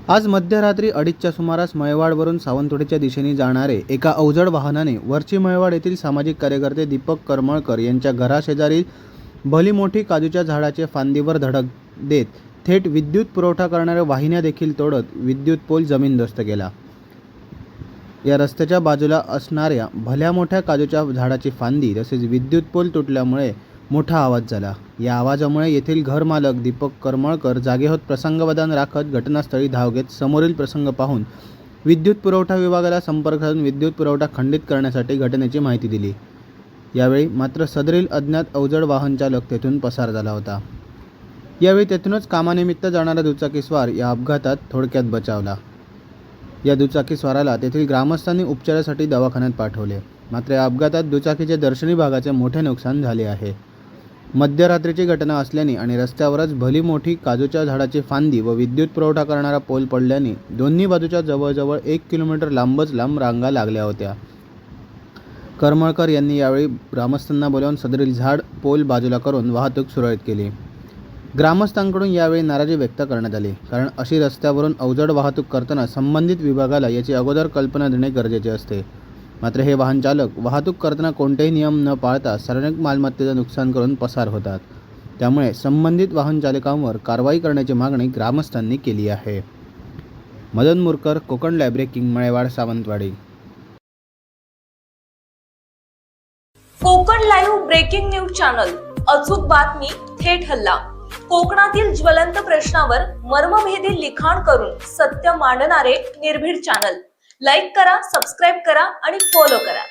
आज मध्यरात्री 2:30च्या सुमारास मयवाडवरून सावंतवाडीच्या दिशेने जाणारे एका अवजड वाहनाने वरची मयवाड येथील सामाजिक कार्यकर्ते दीपक करमळकर यांच्या घराशेजारी भली मोठी काजूच्या झाडाचे फांदीवर धडक देत थेट विद्युत पुरवठा करणाऱ्या वाहिन्या देखील तोडत विद्युत पोल जमीनदोस्त केला। या रस्त्याच्या बाजूला असणाऱ्या भल्या मोठ्या काजूच्या झाडाची फांदी तसेच विद्युत पोल तुटल्यामुळे मोठा आवाज झाला। या आवाजामुळे येथील घरमालक दीपक करमळकर जागे होत प्रसंगावधान राखत घटनास्थळी धाव घेत समोरील प्रसंग पाहून विद्युत पुरवठा विभागाला संपर्क साधून विद्युत पुरवठा खंडित करण्यासाठी घटनेची माहिती दिली। यावेळी मात्र सदरील अज्ञात अवजड वाहन चालक तेथून पसार झाला होता। यावेळी तेथूनच कामानिमित्त जाणारा दुचाकीस्वार या अपघातात थोडक्यात बचावला। या दुचाकीस्वाराला तेथील ग्रामस्थांनी उपचारासाठी दवाखान्यात पाठवले। मात्र या अपघातात दुचाकीचे दर्शनी भागाचे मोठे नुकसान झाले आहे। मध्यरात्रीची घटना असल्याने आणि रस्त्यावरच भली मोठी काजूच्या झाडाची फांदी व विद्युत पुरवठा करणारा पोल पडल्याने दोन्ही बाजूच्या जवळजवळ 1 किलोमीटर लांबच लांब रांगा लागल्या होत्या। करमळकर यांनी यावेळी ग्रामस्थांना बोलावून सदरील झाड पोल बाजूला करून वाहतूक सुरळीत केली। ग्रामस्थांकडून यावेळी नाराजी व्यक्त करण्यात आली, कारण अशी रस्त्यावरून अवजड वाहतूक करताना संबंधित विभागाला याची अगोदर कल्पना देणे गरजेचे असते। मात्र हे वाहन चालक वाहतूक करताना कोणतेही नियम न पाळता सार्वजनिक मालमत्तेचे नुकसान करून पसार होतात। त्यामुळे संबंधित वाहन चालकांवर कारवाई करण्याची मागणी ग्रामस्थांनी केली आहे। Madan Murkar, Konkan live breaking, Malewad, Sawantwadi. Konkan live breaking news channel, अचूक बातमी, थेट हल्ला। कोकणातील ज्वलंत प्रश्नावर मर्मभेदी लिखाण करून सत्य मांडणारे निर्भीड चॅनल। लाईक करा, सबस्क्राईब करा आणि फॉलो करा।